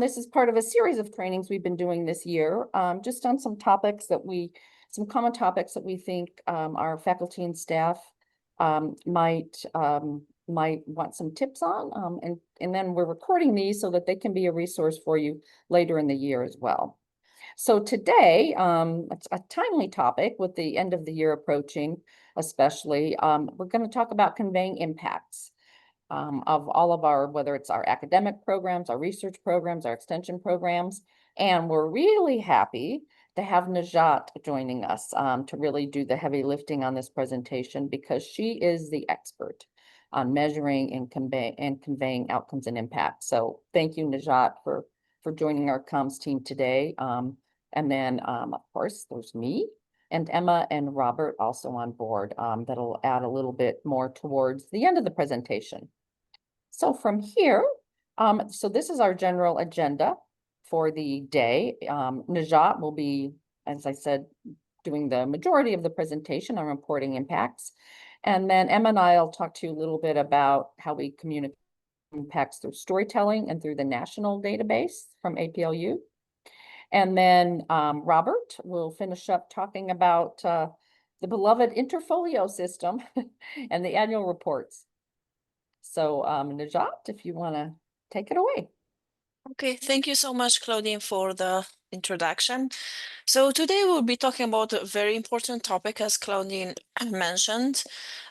This is part of a series of trainings we've been doing this year, just on some topics some common topics that we think our faculty and staff might want some tips on. And then we're recording these so that they can be a resource for you later in the year as well. So today, it's a timely topic with the end of the year approaching, especially. We're going to talk about conveying impacts of all of our, whether it's our academic programs, our research programs, our extension programs. And we're really happy to have Najat joining us to really do the heavy lifting on this presentation, because she is the expert on measuring and conveying outcomes and impact. So thank you, Najat, for joining our comms team today. And then, of course, there's me and Emma and Robert also on board. That'll add a little bit more towards the end of the presentation. So from here, so this is our general agenda for the day. Najat will be, as I said, doing the majority of the presentation on reporting impacts. And then Emma and I will talk to you a little bit about how we communicate impacts through storytelling and through the national database from APLU. And then Robert will finish up talking about the beloved Interfolio system and the annual reports. So Najat, if you want to take it away. Okay, thank you so much, Claudine, for the introduction. So today we'll be talking about a very important topic, as Claudine mentioned.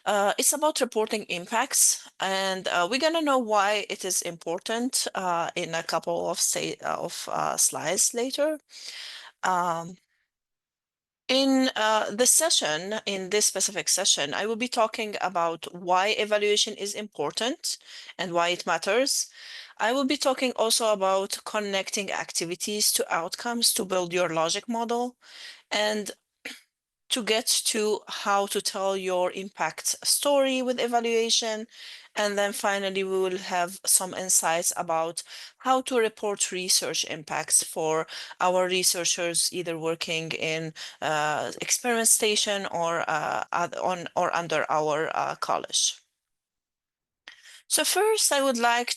It's about reporting impacts, and we're going to know why it is important in a couple of slides later. In this specific session, I will be talking about why evaluation is important and why it matters. I will be talking also about connecting activities to outcomes to build your logic model, and to get to how to tell your impact story with evaluation. And then finally, we will have some insights about how to report research impacts for our researchers, either working in experiment station or under our college. So first, I would like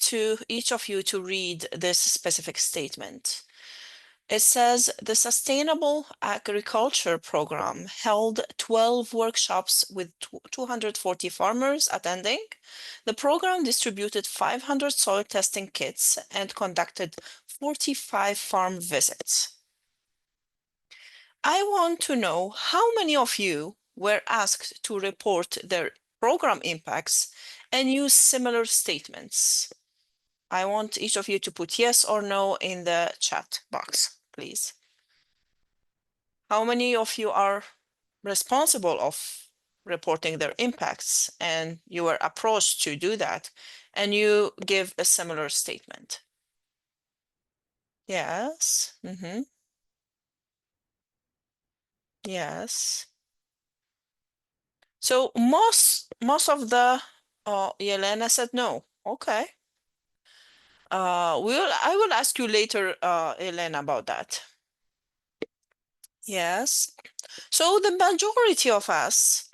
each of you to read this specific statement. It says the Sustainable Agriculture Program held 12 workshops with 240 farmers attending. The program distributed 500 soil testing kits and conducted 45 farm visits. I want to know how many of you were asked to report their program impacts and use similar statements. I want each of you to put yes or no in the chat box, please. How many of you are responsible of reporting their impacts and you were approached to do that and you give a similar statement? Yes. Yes. So most of the Yelena said no. Okay. I will ask you later, Elena, about that. Yes. So the majority of us,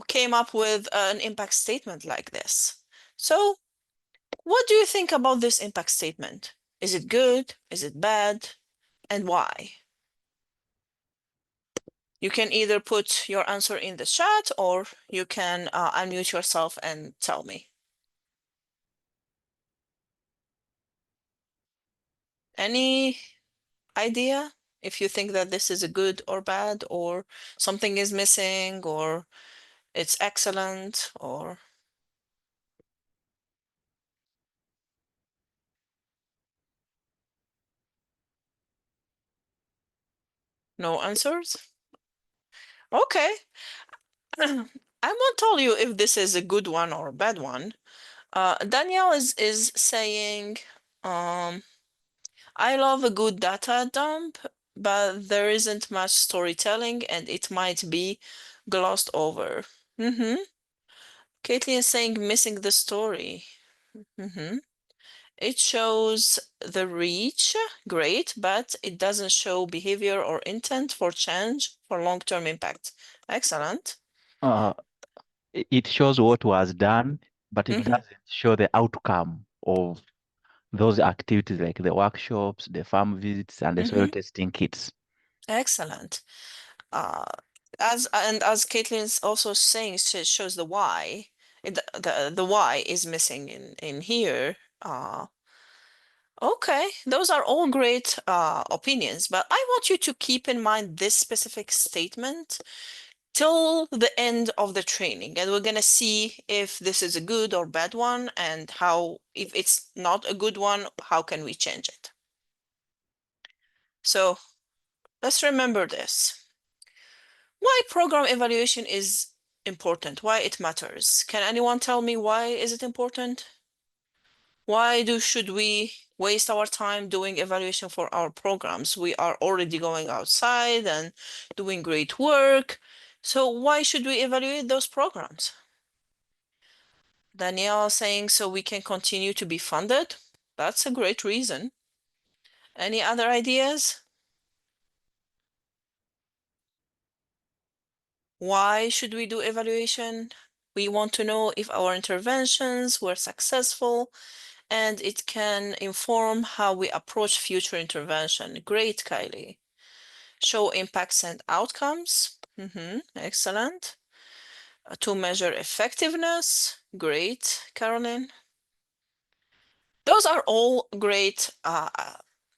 came up with an impact statement like this. So what do you think about this impact statement? Is it good? Is it bad? And why? You can either put your answer in the chat or you can unmute yourself and tell me. Any idea if you think that this is a good or bad, or something is missing, or it's excellent, or? No answers? Okay. I won't tell you if this is a good one or a bad one. Danielle is saying, I love a good data dump, but there isn't much storytelling and it might be glossed over. Caitlin is saying missing the story. It shows the reach, great, but it doesn't show behavior or intent for change for long-term impact. Excellent. It shows what was done, but it doesn't show the outcome of those activities like the workshops, the farm visits, and the soil testing kits. Excellent. Uh, as Caitlin's also saying, shows the why. The why is missing in here. Okay, those are all great opinions, but I want you to keep in mind this specific statement till the end of the training, and we're gonna see if this is a good or bad one, and how, if it's not a good one, how can we change it. So let's remember this. Why program evaluation is important, why it matters. Can anyone tell me why is it important? Why should we waste our time doing evaluation for our programs? We are already going outside and doing great work. So why should we evaluate those programs? Danielle saying so we can continue to be funded. That's a great reason. Any other ideas? Why should we do evaluation? We want to know if our interventions were successful, and it can inform how we approach future intervention. Great, Kylie. Show impacts and outcomes. Excellent. To measure effectiveness. Great, Caroline. Those are all great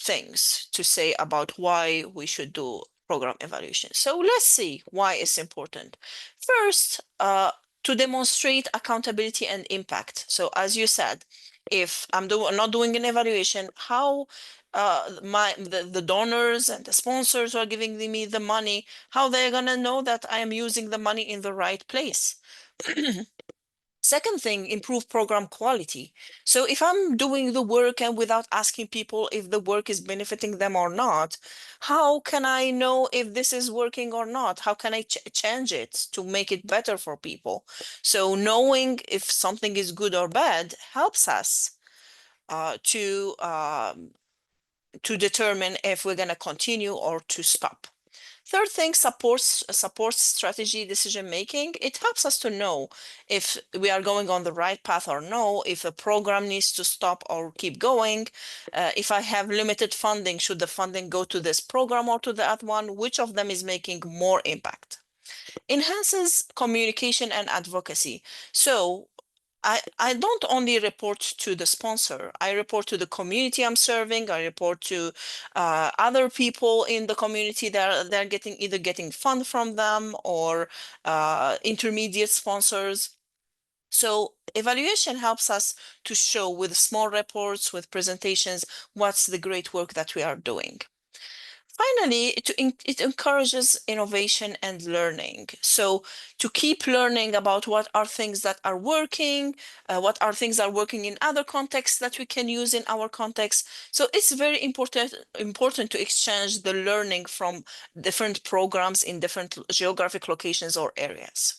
things to say about why we should do program evaluation. So let's see why it's important. First, to demonstrate accountability and impact. So as you said, if I'm not doing an evaluation, how the donors and the sponsors who are giving me the money, how they're gonna know that I am using the money in the right place? Second thing, improve program quality. So if I'm doing the work and without asking people if the work is benefiting them or not, how can I know if this is working or not? How can I change it to make it better for people? So knowing if something is good or bad helps us to determine if we're going to continue or to stop. Third thing, supports strategy decision making. It helps us to know if we are going on the right path or no, if a program needs to stop or keep going. If I have limited funding, should the funding go to this program or to the other one? Which of them is making more impact? Enhances communication and advocacy. So I don't only report to the sponsor. I report to the community I'm serving. I report to other people in the community that they're either getting fund from them or intermediate sponsors. So evaluation helps us to show with small reports, with presentations, what's the great work that we are doing. Finally, it encourages innovation and learning. So to keep learning about what are things that are working, what are things that are working in other contexts that we can use in our context. So it's very important to exchange the learning from different programs in different geographic locations or areas.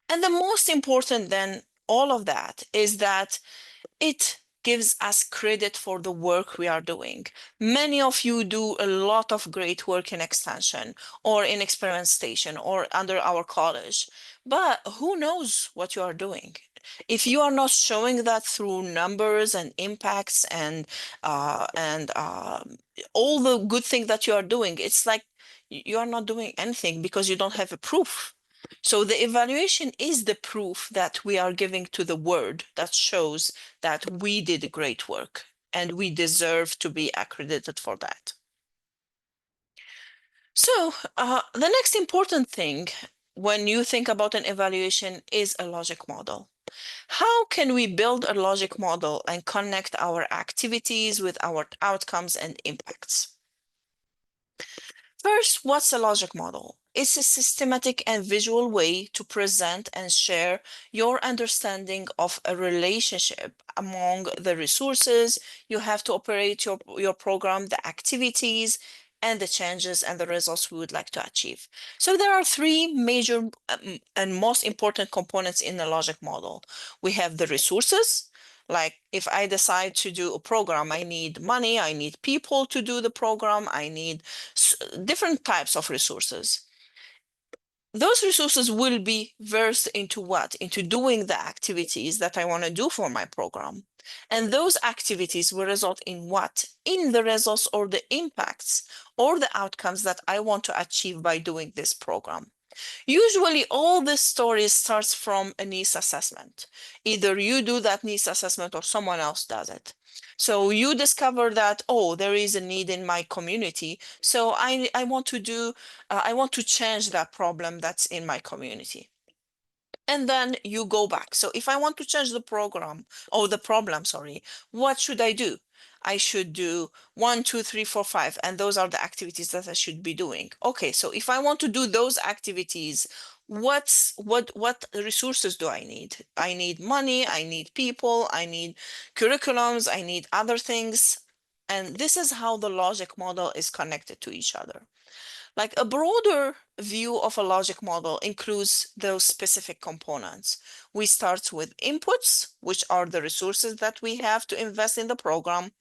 And the most important than all of that is that it gives us credit for the work we are doing. Many of you do a lot of great work in extension or in experimentation or under our college, but who knows what you are doing? If you are not showing that through numbers and impacts and all the good things that you are doing, it's like you are not doing anything because you don't have a proof. So the evaluation is the proof that we are giving to the world that shows that we did great work and we deserve to be accredited for that. So the next important thing when you think about an evaluation is a logic model. How can we build a logic model and connect our activities with our outcomes and impacts? First, what's a logic model? It's a systematic and visual way to present and share your understanding of a relationship among the resources you have to operate your program, the activities, and the changes and the results we would like to achieve. So there are three major and most important components in the logic model. We have the resources. Like if I decide to do a program, I need money, I need people to do the program, I need different types of resources. Those resources will be versed into what? Into doing the activities that I want to do for my program. And those activities will result in what? In the results or the impacts or the outcomes that I want to achieve by doing this program. Usually all this story starts from a needs assessment. Either you do that needs assessment or someone else does it. So you discover that, oh, there is a need in my community. So I want to do, I want to change that problem that's in my community. And then you go back. So if I want to change the program or the problem, sorry, what should I do? I should do 1, 2, 3, 4, 5, and those are the activities that I should be doing. Okay, so if I want to do those activities, what resources do I need? I need money, I need people, I need curriculums, I need other things. And this is how the logic model is connected to each other. Like a broader view of a logic model includes those specific components. We start with inputs, which are the resources that we have to invest in the program.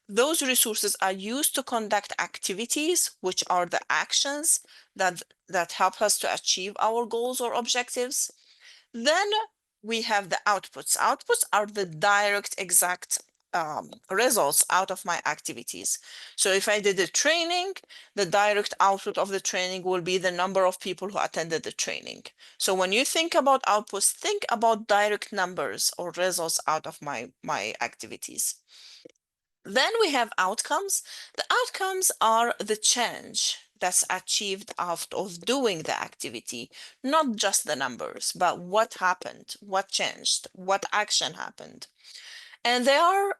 Those resources are used to conduct activities, which are the actions that help us to achieve our goals or objectives. Then we have the outputs. Outputs are the direct, exact results out of my activities. So if I did a training, the direct output of the training will be the number of people who attended the training. So when you think about outputs, think about direct numbers or results out of my activities. Then we have outcomes. The outcomes are the change that's achieved out of doing the activity, not just the numbers, but what happened, what changed, what action happened. And they are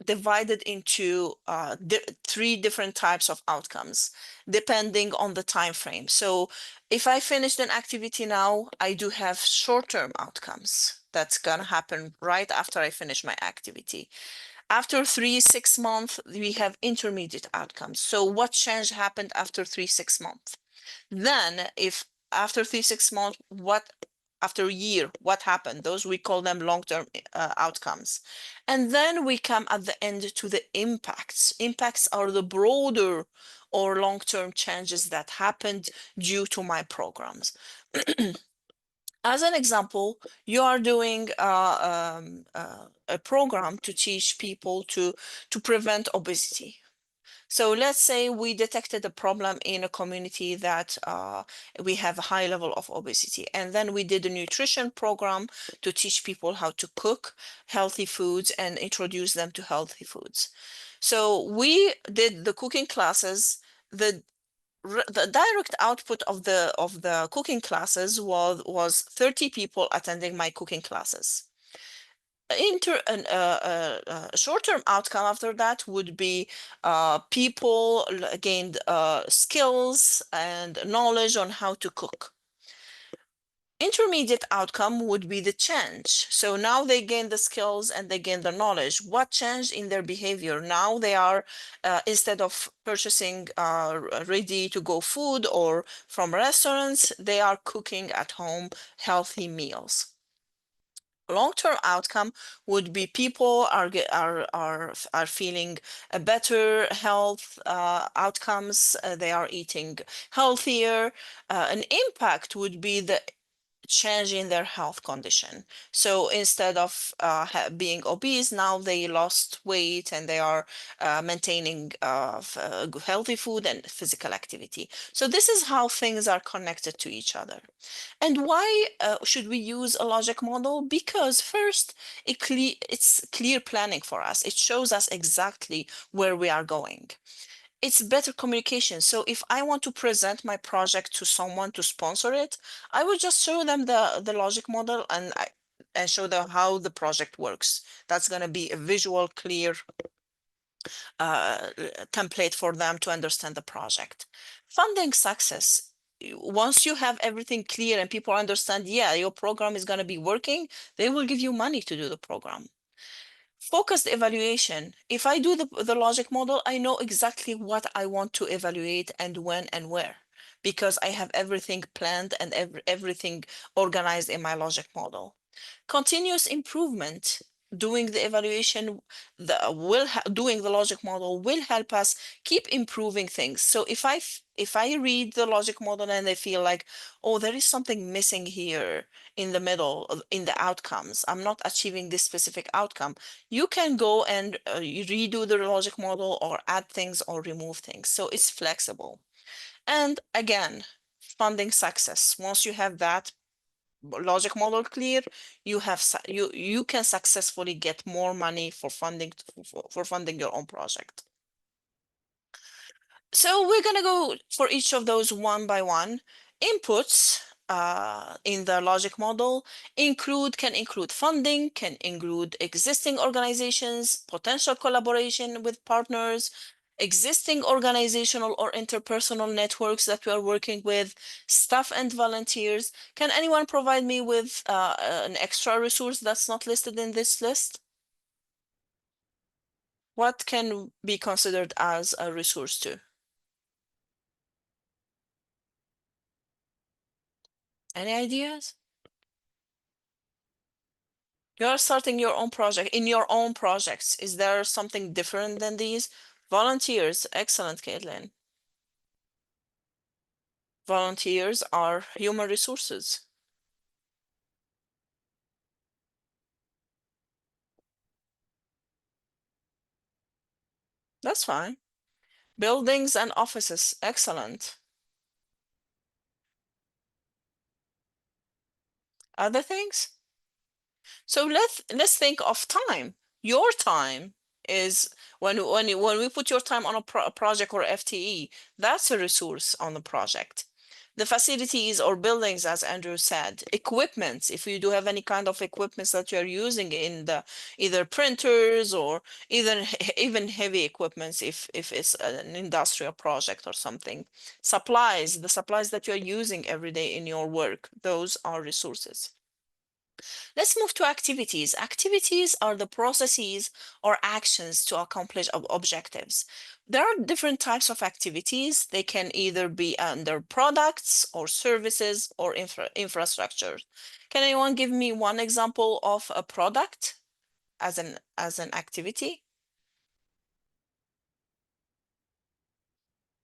divided into 3 different types of outcomes, depending on the time frame. So if I finished an activity now, I do have short-term outcomes. That's gonna happen right after I finish my activity. After 3, 6 months, we have intermediate outcomes. So what change happened after 3, 6 months? Then if after 3, 6 months, after a year, what happened? Those we call them long-term outcomes. And then we come at the end to the impacts. Impacts are the broader or long-term changes that happened due to my programs. As an example, you are doing a program to teach people to prevent obesity. So let's say we detected a problem in a community that we have a high level of obesity, and then we did a nutrition program to teach people how to cook healthy foods and introduce them to healthy foods. So we did the cooking classes. The direct output of the cooking classes was 30 people attending my cooking classes. A short-term outcome after that would be people gained skills and knowledge on how to cook. Intermediate outcome would be the change. So now they gain the skills and they gain the knowledge. What changed in their behavior? Now they are, instead of purchasing ready-to-go food or from restaurants, they are cooking at home healthy meals. Long-term outcome would be people are feeling a better health outcomes. They are eating healthier. An impact would be the change in their health condition. So instead of being obese, now they lost weight and they are maintaining healthy food and physical activity. So this is how things are connected to each other. And why should we use a logic model? Because first, it's clear planning for us. It shows us exactly where we are going. It's better communication. So if I want to present my project to someone to sponsor it, I will just show them the logic model and show them how the project works. That's going to be a visual, clear template for them to understand the project. Funding success. Once you have everything clear and people understand, yeah, your program is going to be working, they will give you money to do the program. Focused evaluation. If I do the logic model, I know exactly what I want to evaluate and when and where, because I have everything planned and everything organized in my logic model. Continuous improvement. doing the evaluation, doing the logic model will help us keep improving things. So if I read the logic model and I feel like, oh, there is something missing here in the middle in the outcomes, I'm not achieving this specific outcome, you can go and you redo the logic model or add things or remove things. So it's flexible. And again, funding success. Once you have that logic model clear, you can successfully get more money for funding for funding your own project. So we're gonna go for each of those one by one. Inputs in the logic model can include funding, can include existing organizations, potential collaboration with partners, existing organizational or interpersonal networks that we are working with, staff and volunteers. Can anyone provide me with an extra resource that's not listed in this list? What can be considered as a resource too? Any ideas? You're starting your own project in your own projects. Is there something different than these? Volunteers, excellent, Caitlin. Volunteers are human resources. That's fine. Buildings and offices, excellent. Other things? So let's think of time. Your time is when we put your time on a project or FTE, that's a resource on the project. The facilities or buildings, as Andrew said, equipments, if you do have any kind of equipments that you're using in the either printers or even heavy equipments if it's an industrial project or something. Supplies, the supplies that you're using every day in your work, those are resources. Let's move to activities. Activities are the processes or actions to accomplish objectives. There are different types of activities. They can either be under products or services or infrastructure. Can anyone give me one example of a product as an activity?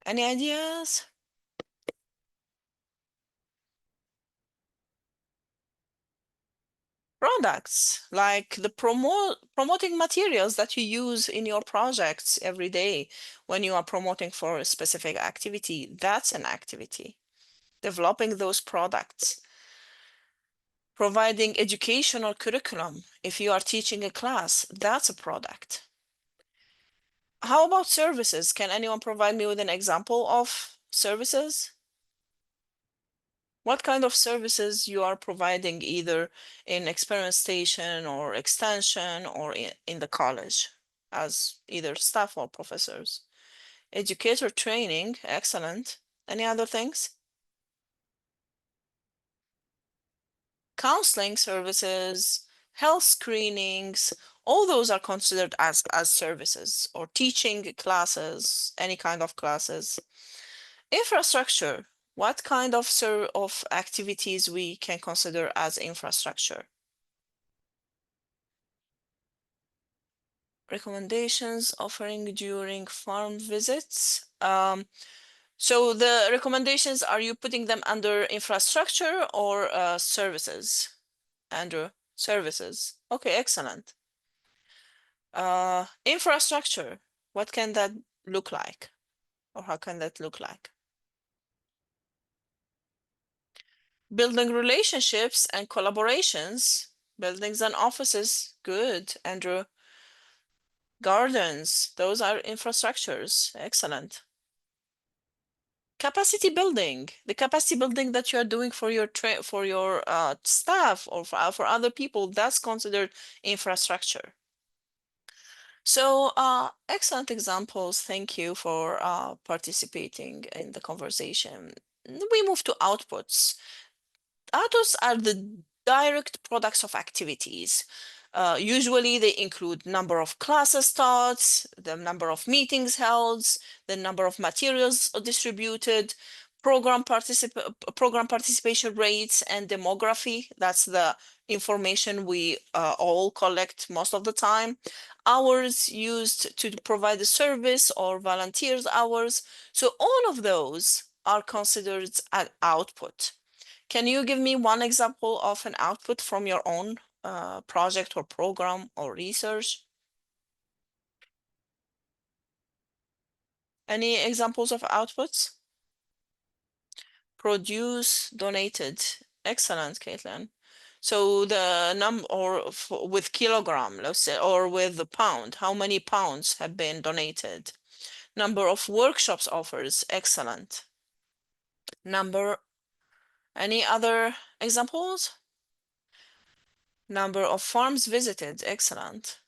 Any ideas? Products like the promoting materials that you use in your projects every day when you are promoting for a specific activity, that's an activity. Developing those products. Providing educational curriculum. If you are teaching a class, that's a product. How about services? Can anyone provide me with an example of services? What kind of services you are providing either in experiment station or extension or in the college as either staff or professors? Educator training, excellent. Any other things? Counseling services, health screenings, all those are considered as services or teaching classes, any kind of classes. Infrastructure, what kind of activities we can consider as infrastructure? Recommendations offering during farm visits. So the recommendations, are you putting them under infrastructure or services? Andrew, services. Okay, excellent. Infrastructure, what can that look like? Or how can that look like? Building relationships and collaborations, buildings and offices, good, Andrew. Gardens, those are infrastructures, excellent. Capacity building, the capacity building that you are doing for your staff or for other people, that's considered infrastructure. So excellent examples. Thank you for participating in the conversation. We move to outputs. Outputs are the direct products of activities. Usually they include number of classes taught, the number of meetings held, the number of materials distributed, program participation rates and demography. That's the information we all collect most of the time. Hours used to provide the service or volunteers hours. So all of those are considered an output. Can you give me one example of an output from your own project or program or research? Any examples of outputs? Produce, donated. Excellent, Caitlin. So the number, or with kilogram, let's say, or with the pound, how many pounds have been donated? Number of workshops offers, excellent. Number, any other examples? Number of farms visited, excellent.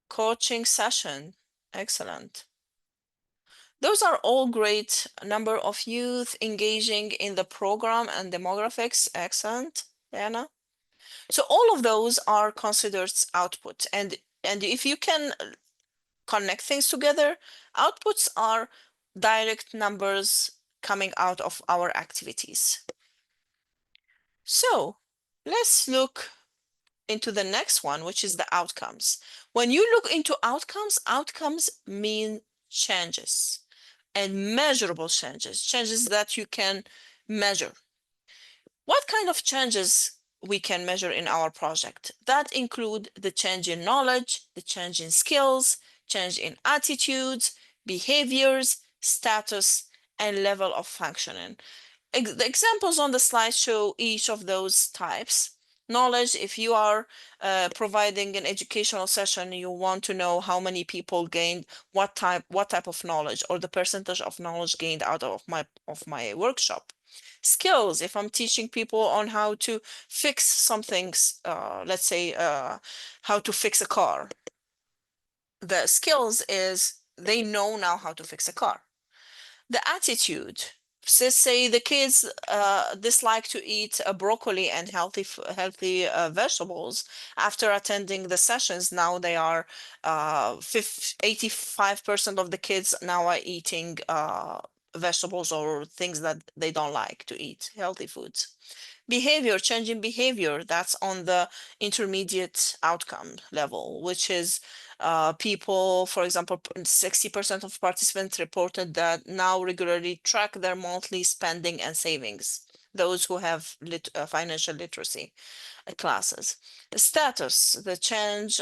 Coaching session, excellent. Those are all great. Number of youth engaging in the program and demographics, excellent, Diana. So all of those are considered output. And if you can connect things together, outputs are direct numbers coming out of our activities. So let's look into the next one, which is the outcomes. When you look into outcomes, outcomes mean changes and measurable changes, changes that you can measure. What kind of changes we can measure in our project? That include the change in knowledge, the change in skills, change in attitudes, behaviors, status, and level of functioning. The examples on the slide show each of those types. Knowledge, if you are providing an educational session, you want to know how many people gained what type of knowledge, or the percentage of knowledge gained out of my workshop. Skills, if I'm teaching people on how to fix some things, let's say how to fix a car. The skills is they know now how to fix a car. The attitude, say the kids dislike to eat broccoli and healthy vegetables. After attending the sessions, now they are 85% of the kids now are eating vegetables or things that they don't like to eat, healthy foods. Behavior, change in behavior, that's on the intermediate outcome level, which is people, for example, 60% of participants reported that now regularly track their monthly spending and savings, those who have financial literacy classes. The status, the change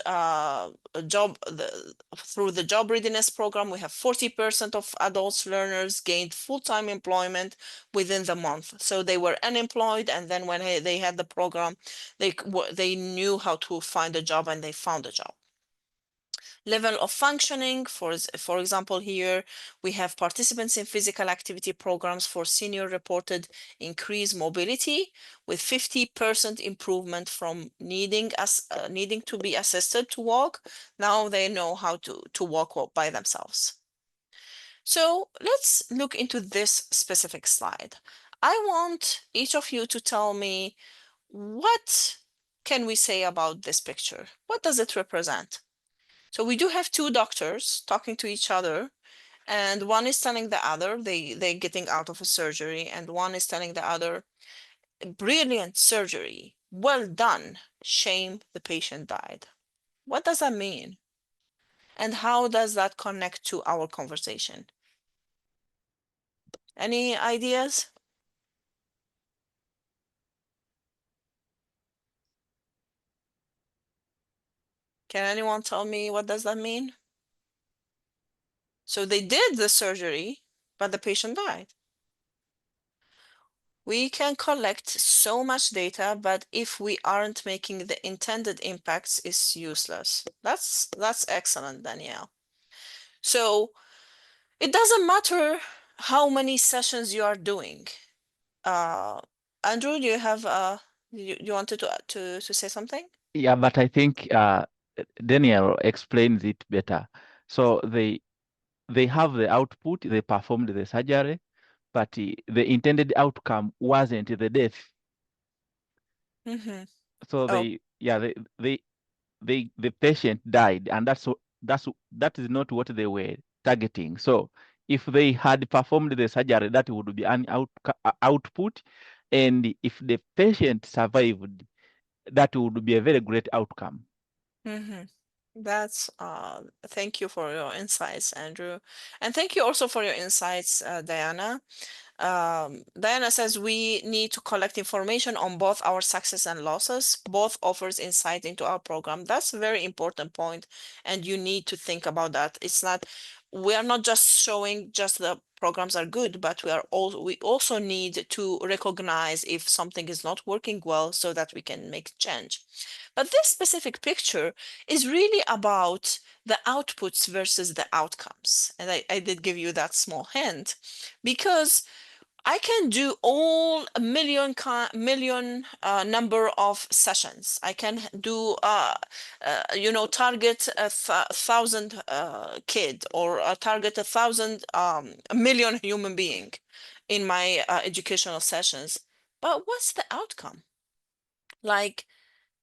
through the job readiness program, we have 40% of adults learners gained full-time employment within the month. So they were unemployed, and then when they had the program, they knew how to find a job, and they found a job. Level of functioning, for example, here we have participants in physical activity programs for senior reported increased mobility with 50% improvement from needing to be assisted to walk. Now they know how to walk by themselves. So let's look into this specific slide. I want each of you to tell me, what can we say about this picture? What does it represent? So we do have two doctors talking to each other, and one is telling the other they're getting out of a surgery, and one is telling the other, brilliant surgery, well done, shame the patient died. What does that mean? And how does that connect to our conversation? Any ideas? Can anyone tell me what does that mean? So they did the surgery, but the patient died. We can collect so much data, but if we aren't making the intended impacts, it's useless. That's excellent, Danielle. So it doesn't matter how many sessions you are doing. Andrew, do you have you wanted to say something? Yeah, but I think Daniel explains it better. So they have the output, they performed the surgery, but the intended outcome wasn't the death. Mm-hmm. So Oh. the patient died, and that is not what they were targeting. So If they had performed the surgery, that would be an output. And if the patient survived, that would be a very great outcome. That's thank you for your insights, Andrew. And thank you also for your insights, Diana. Diana says we need to collect information on both our success and losses. Both offers insight into our program. That's a very important point, and you need to think about that. It's not, we are not just showing just the programs are good, but we also need to recognize if something is not working well so that we can make change. But this specific picture is really about the outputs versus the outcomes. And I did give you that small hint because I can do all a million number of sessions. I can do target a 1,000 kid, or target a million human being in my educational sessions. But what's the outcome? Like,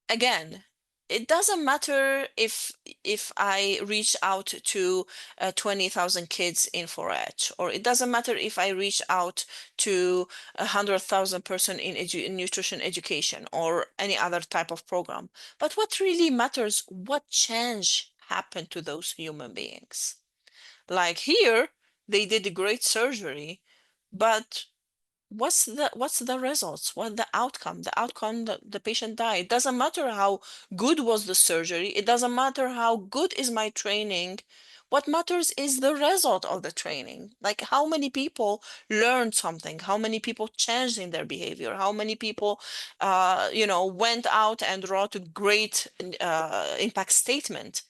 again, it doesn't matter if I reach out to 20,000 kids in 4-H, or it doesn't matter if I reach out to 100,000 person in nutrition education or any other type of program. But what really matters, what change happened to those human beings? Like here, they did a great surgery, but what's the results, what the outcome? The outcome that the patient died. It doesn't matter how good was the surgery, it doesn't matter how good is my training. What matters is the result of the training. Like, how many people learned something, how many people changed in their behavior, how many people went out and wrote a great impact statement.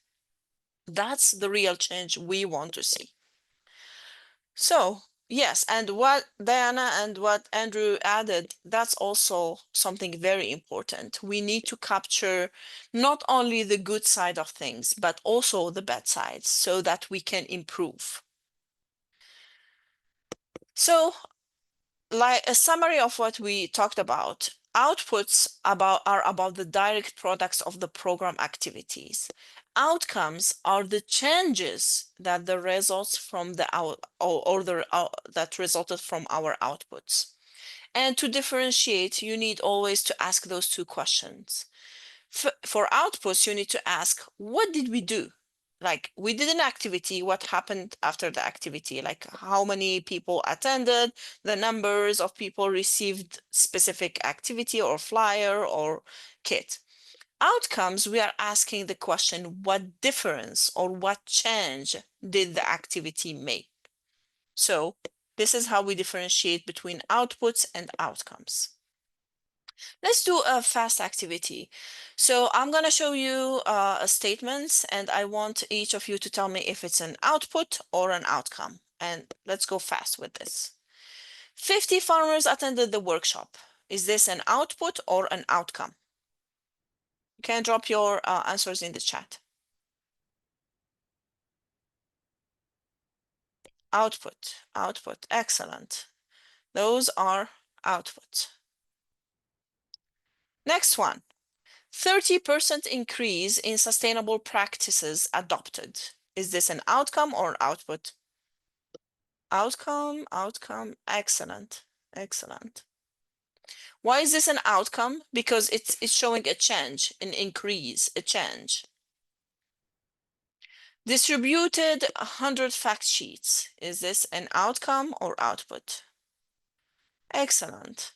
That's the real change we want to see. So yes, and what Diana and what Andrew added, that's also something very important. We need to capture not only the good side of things, but also the bad sides so that we can improve. So, like a summary of what we talked about, outputs are about the direct products of the program activities. Outcomes are the changes that the results from the that resulted from our outputs. And to differentiate, you need always to ask those two questions. For outputs, you need to ask, what did we do? Like, we did an activity, what happened after the activity? Like, how many people attended, the numbers of people received specific activity or flyer or kit. Outcomes, we are asking the question, what difference or what change did the activity make? So this is how we differentiate between outputs and outcomes. Let's do a fast activity. So I'm going to show you statements, and I want each of you to tell me if it's an output or an outcome. And let's go fast with this. 50 farmers attended the workshop. Is this an output or an outcome? You can drop your answers in the chat. Output, output, excellent. Those are outputs. Next one. 30% increase in sustainable practices adopted. Is this an outcome or an output? Outcome, outcome, excellent, excellent. Why is this an outcome? Because it's showing a change, an increase, a change. Distributed 100 fact sheets. Is this an outcome or output? Excellent,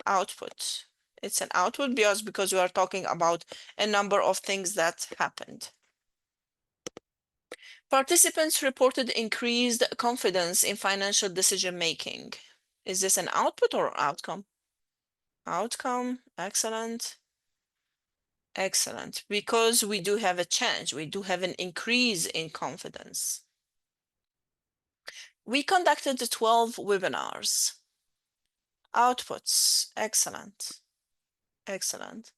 output. It's an output because we are talking about a number of things that happened. Participants reported increased confidence in financial decision making. Is this an output or outcome? Outcome, excellent. Excellent, because we do have a change, we do have an increase in confidence. We conducted 12 webinars. Outputs, excellent, excellent.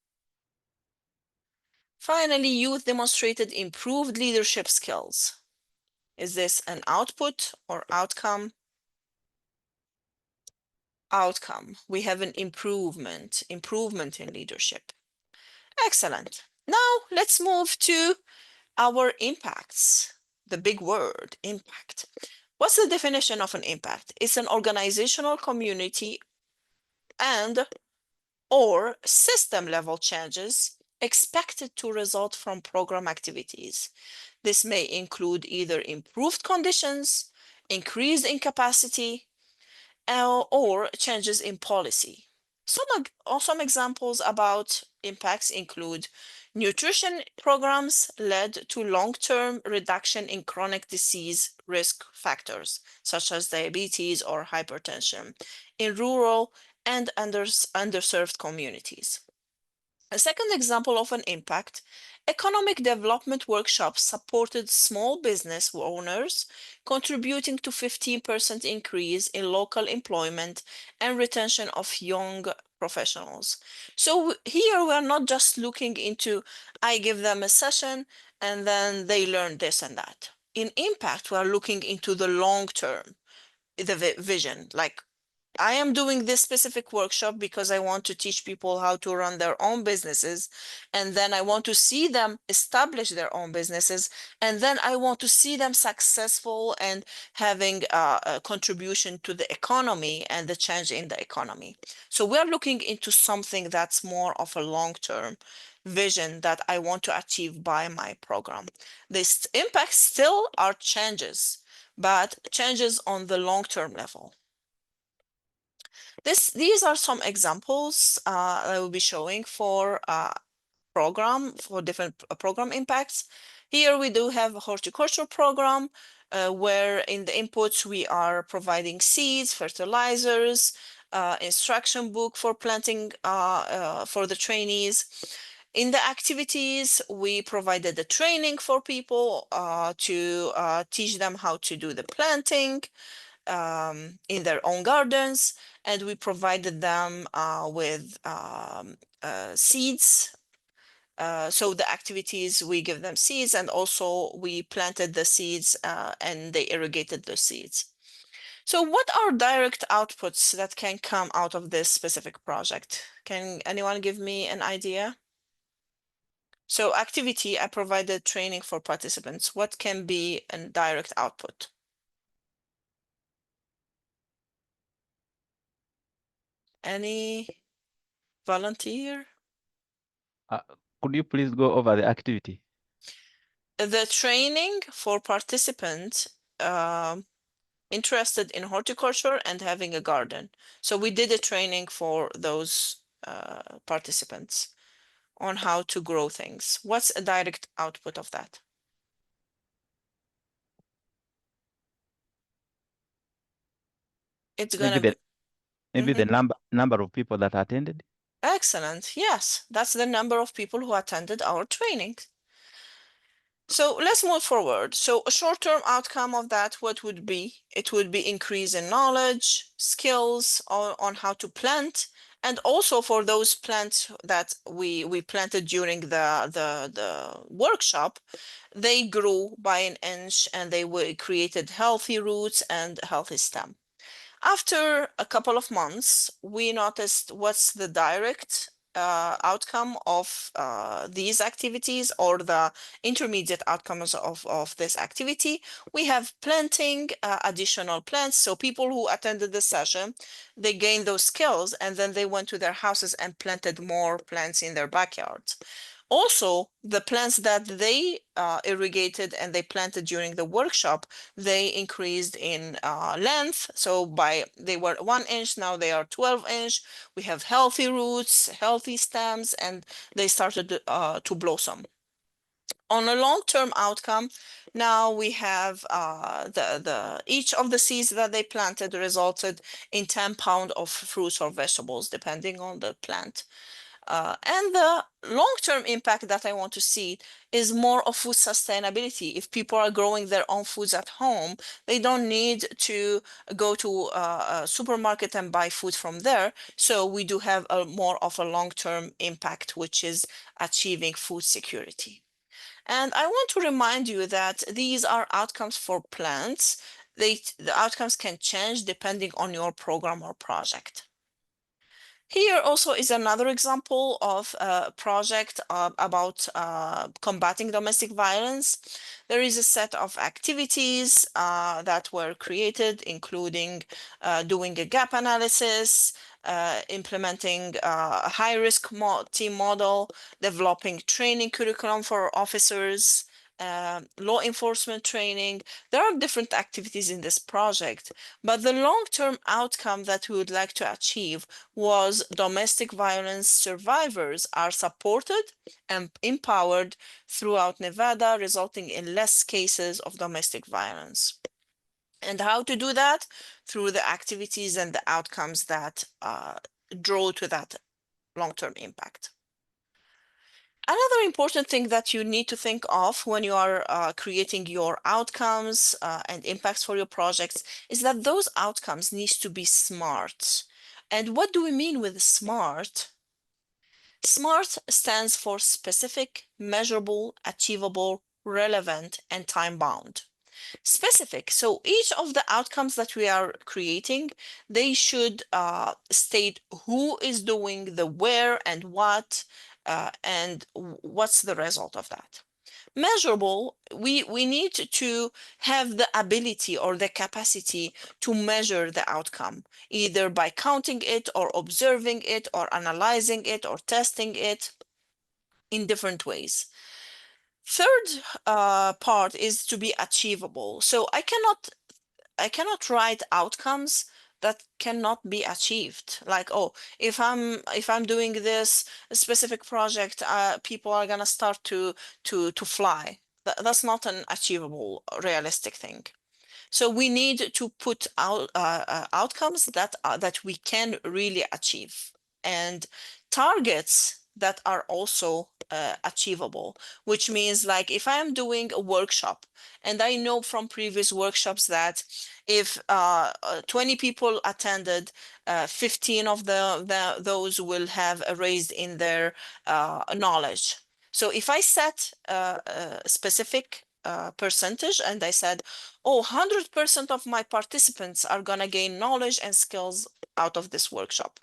Finally, youth demonstrated improved leadership skills. Is this an output or outcome? Outcome. We have an improvement in leadership. Excellent. Now let's move to our impacts. The big word, impact. What's the definition of an impact? It's an organizational, community, and or system level changes expected to result from program activities. This may include either improved conditions, increase in capacity, or changes in policy. Some examples about impacts include nutrition programs led to long-term reduction in chronic disease risk factors, such as diabetes or hypertension, in rural and underserved communities. A second example of an impact, economic development workshops supported small business owners, contributing to 15% increase in local employment and retention of young professionals. So here we are not just looking into, I give them a session and then they learn this and that. In impact, we are looking into the long term, the vision, like I am doing this specific workshop because I want to teach people how to run their own businesses. And then I want to see them establish their own businesses. And then I want to see them successful and having a contribution to the economy and the change in the economy. So we're looking into something that's more of a long-term vision that I want to achieve by my program. This impact still are changes, but changes on the long-term level. These are some examples I will be showing for different program impacts. Here we do have a horticulture program where in the inputs we are providing seeds, fertilizers, instruction book for planting for the trainees. In the activities, we provided the training for people to teach them how to do the planting in their own gardens, and we provided them with seeds. So the activities, we give them seeds, and also we planted the seeds and they irrigated the seeds. So what are direct outputs that can come out of this specific project? Can anyone give me an idea? So activity, I provided training for participants. What can be a direct output? Any volunteer? Could you please go over the activity? The training for participants interested in horticulture and having a garden. So we did a training for those participants on how to grow things. What's a direct output of that? It's gonna be Maybe the number of people that attended. excellent. Yes, that's the number of people who attended our training. So let's move forward. So a short-term outcome of that, what would be? It would be increase in knowledge, skills on how to plant, and also for those plants that we planted during the workshop, they grew by an inch and they created healthy roots and healthy stem. After a couple of months, we noticed what's the direct outcome of these activities or the intermediate outcomes of this activity. We have planting additional plants. So people who attended the session, they gained those skills and then they went to their houses and planted more plants in their backyards. Also, the plants that they irrigated and they planted during the workshop, they increased in length. So they were 1 inch, now they are 12 inch. We have healthy roots, healthy stems, and they started to blossom. On a long-term outcome, now we have each of the seeds that they planted resulted in 10 pounds of fruits or vegetables, depending on the plant. And the long-term impact that I want to see is more of food sustainability. If people are growing their own foods at home, they don't need to go to a supermarket and buy food from there. So we do have a more of a long-term impact, which is achieving food security. And I want to remind you that these are outcomes for plants. The outcomes can change depending on your program or project. Here also is another example of a project about combating domestic violence. There is a set of activities that were created, including doing a gap analysis, implementing a high-risk team model, developing training curriculum for officers, law enforcement training. There are different activities in this project, but the long-term outcome that we would like to achieve was domestic violence survivors are supported and empowered throughout Nevada, resulting in less cases of domestic violence. And how to do that? Through the activities and the outcomes that draw to that long-term impact. Another important thing that you need to think of when you are creating your outcomes and impacts for your projects is that those outcomes need to be smart. And what do we mean with smart? SMART stands for specific, measurable, achievable, relevant, and time-bound. Specific, so each of the outcomes that we are creating, they should state who is doing the where and what, and what's the result of that. Measurable, we need to have the ability or the capacity to measure the outcome, either by counting it or observing it or analyzing it or testing it in different ways. Third part is to be achievable. So I cannot write outcomes that cannot be achieved. Like, oh, if I'm doing this specific project, people are gonna start to fly. That's not an achievable, realistic thing. So we need to put out outcomes that we can really achieve, and targets that are also achievable, which means like if I'm doing a workshop and I know from previous workshops that if 20 people attended, 15 of those will have a raise in their knowledge. So if I set a specific percentage and I said, oh, 100% of my participants are going to gain knowledge and skills out of this workshop.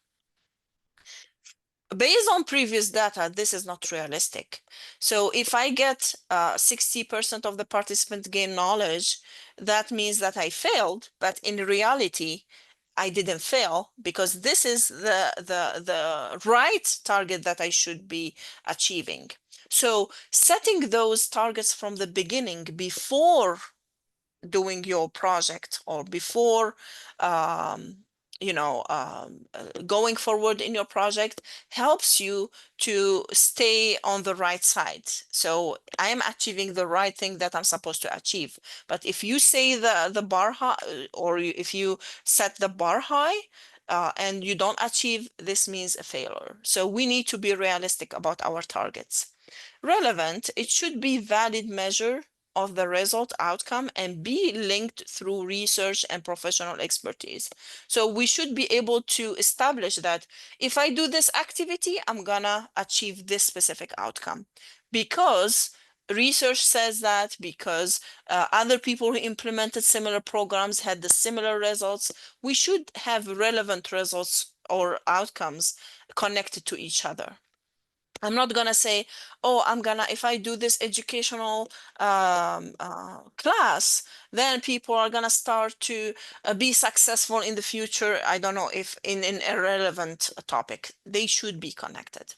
Based on previous data, this is not realistic. So if I get 60% of the participants gain knowledge, that means that I failed, but in reality, I didn't fail because this is the right target that I should be achieving. So setting those targets from the beginning before doing your project or before going forward in your project helps you to stay on the right side. So I am achieving the right thing that I'm supposed to achieve. But if you say the bar high, or if you set the bar high and you don't achieve, this means a failure. So we need to be realistic about our targets. Relevant, it should be valid measure of the result outcome and be linked through research and professional expertise. So we should be able to establish that if I do this activity, I'm gonna achieve this specific outcome because research says that, because other people who implemented similar programs had the similar results. We should have relevant results or outcomes connected to each other. I'm not gonna say, oh, if I do this educational class, then people are gonna start to be successful in the future. I don't know if in an irrelevant topic, they should be connected.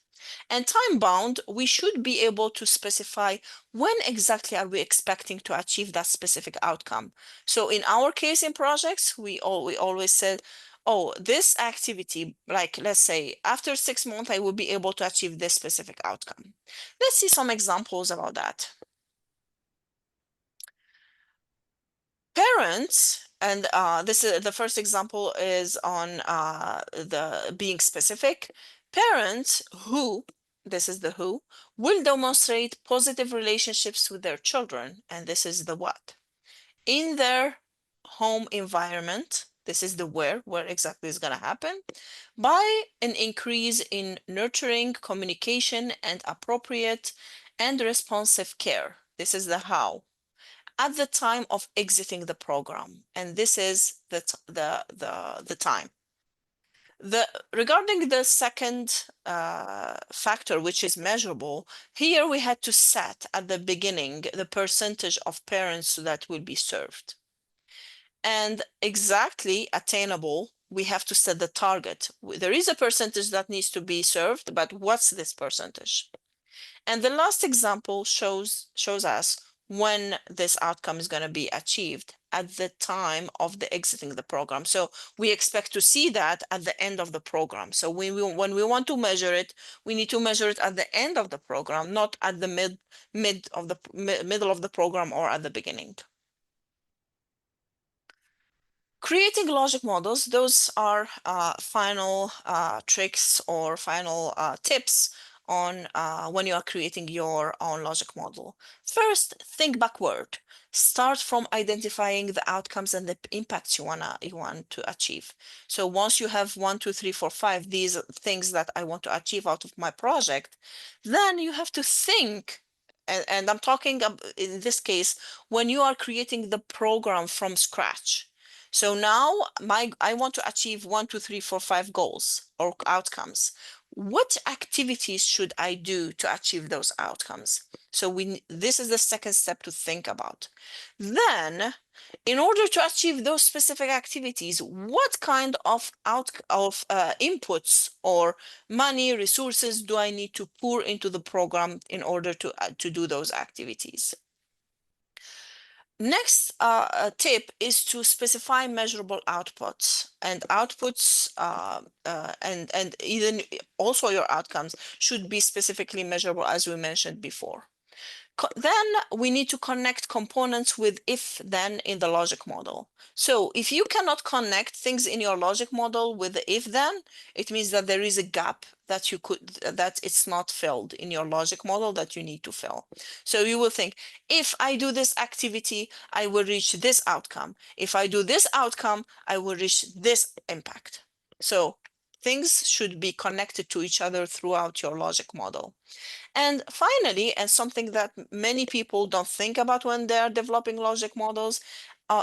And time bound, we should be able to specify when exactly are we expecting to achieve that specific outcome. So in our case in projects, we always said, oh, this activity, like let's say after 6 months, I will be able to achieve this specific outcome. Let's see some examples about that. Parents, and this is the first example is on the being specific. Parents who, this is the who, will demonstrate positive relationships with their children, and this is the what, in their home environment. This is the where exactly is going to happen, by an increase in nurturing, communication, and appropriate and responsive care. This is the how, at the time of exiting the program, and this is the time. Regarding the second factor, which is measurable, here we had to set at the beginning the percentage of parents that will be served. And exactly attainable, we have to set the target. There is a percentage that needs to be served, but what's this percentage? And the last example shows us when this outcome is going to be achieved at the time of the exiting the program. So we expect to see that at the end of the program. So when we want to measure it, we need to measure it at the end of the program, not at the middle of the program or at the beginning. Creating logic models, those are final tricks or final tips on when you are creating your own logic model. First, think backward. Start from identifying the outcomes and the impacts you want to achieve. So once you have 1, 2, 3, 4, 5, these things that I want to achieve out of my project, then you have to think, and I'm talking in this case, when you are creating the program from scratch. So now I want to achieve 1, 2, 3, 4, 5 goals or outcomes. What activities should I do to achieve those outcomes? So this is the second step to think about. Then, in order to achieve those specific activities, what kind of inputs or money, resources do I need to pour into the program in order to do those activities? Next tip is to specify measurable outputs, and outputs and even also your outcomes should be specifically measurable, as we mentioned before. Then we need to connect components with if-then in the logic model. So if you cannot connect things in your logic model with the if-then, it means that there is a gap that that it's not filled in your logic model that you need to fill. So you will think, if I do this activity, I will reach this outcome. If I do this outcome, I will reach this impact. So things should be connected to each other throughout your logic model. And finally, and something that many people don't think about when they're developing logic models,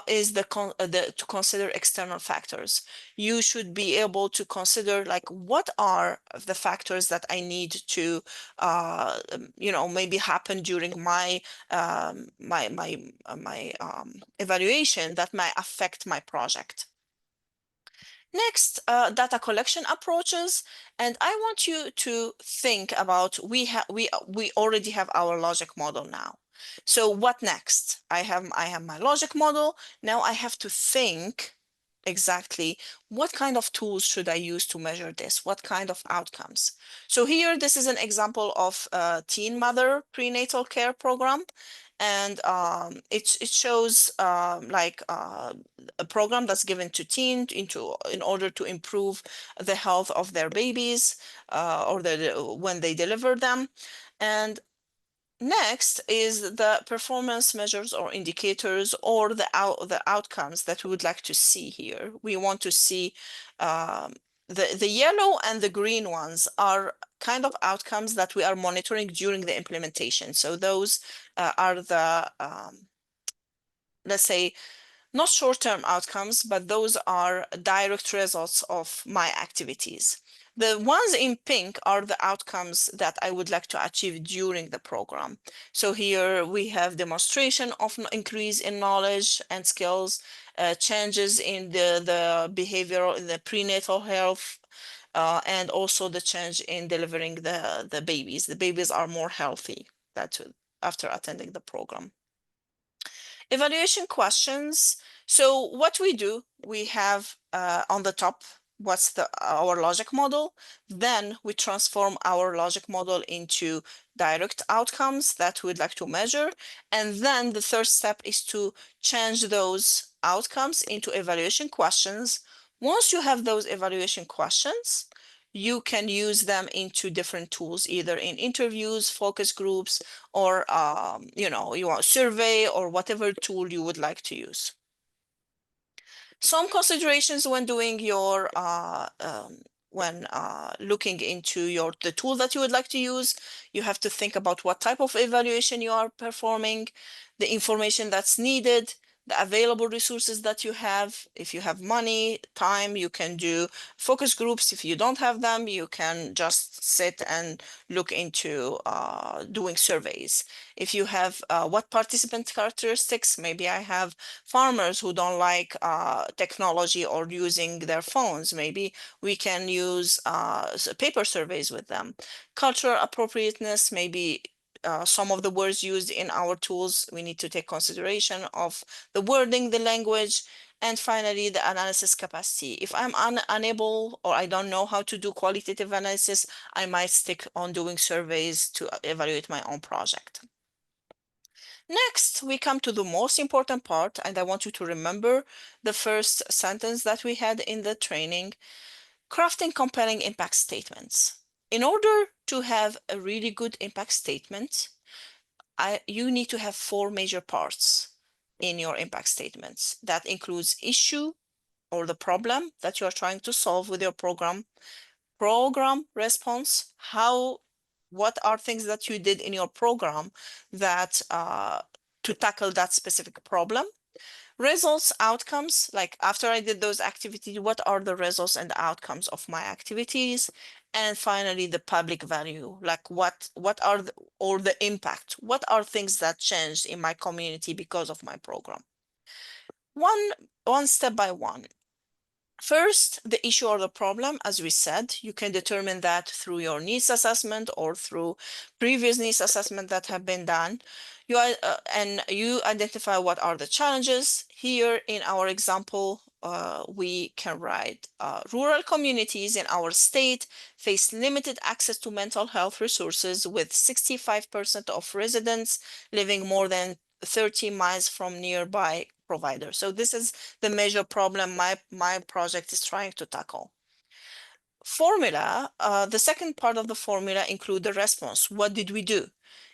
is to consider external factors. You should be able to consider, like, what are the factors that I need to, maybe happen during my evaluation that might affect my project. Next, data collection approaches, and I want you to think about, we already have our logic model now. So what next? I have my logic model. Now I have to think exactly what kind of tools should I use to measure this? What kind of outcomes? So here, this is an example of a teen mother prenatal care program. And it shows a program that's given to teens in order to improve the health of their babies or when they deliver them. And next is the performance measures or indicators or the outcomes that we would like to see here. We want to see the yellow and the green ones are kind of outcomes that we are monitoring during the implementation. So those are the, let's say, not short-term outcomes, but those are direct results of my activities. The ones in pink are the outcomes that I would like to achieve during the program. So here we have demonstration of increase in knowledge and skills, changes in the behavioral, in the prenatal health, and also the change in delivering the babies. The babies are more healthy after attending the program. Evaluation questions. So what we do, we have on the top, what's our logic model. Then we transform our logic model into direct outcomes that we'd like to measure. And then the third step is to change those outcomes into evaluation questions. Once you have those evaluation questions, you can use them into different tools, either in interviews, focus groups, or you want survey or whatever tool you would like to use. Some considerations when doing your looking into the tool that you would like to use, you have to think about what type of evaluation you are performing, the information that's needed, the available resources that you have. If you have money, time, you can do focus groups. If you don't have them, you can just sit and look into doing surveys. If you have what participant characteristics, maybe I have farmers who don't like technology or using their phones. Maybe we can use paper surveys with them. Cultural appropriateness, maybe some of the words used in our tools, we need to take consideration of the wording, the language, and finally, the analysis capacity. If I'm unable or I don't know how to do qualitative analysis, I might stick on doing surveys to evaluate my own project. Next, we come to the most important part, and I want you to remember the first sentence that we had in the training, crafting compelling impact statements. In order to have a really good impact statement, you need to have 4 major parts in your impact statements. That includes issue or the problem that you are trying to solve with your program response, what are things that you did in your program that to tackle that specific problem. Results, outcomes, like after I did those activities, what are the results and the outcomes of my activities? And finally, the public value, like what are the impact, what are things that changed in my community because of my program? One step by one. First, the issue or the problem, as we said, you can determine that through your needs assessment or through previous needs assessment that have been done. And you identify what are the challenges. Here in our example, we can write rural communities in our state face limited access to mental health resources, with 65% of residents living more than 30 miles from nearby providers. So this is the major problem my project is trying to tackle. Formula, the second part of the formula include the response. What did we do?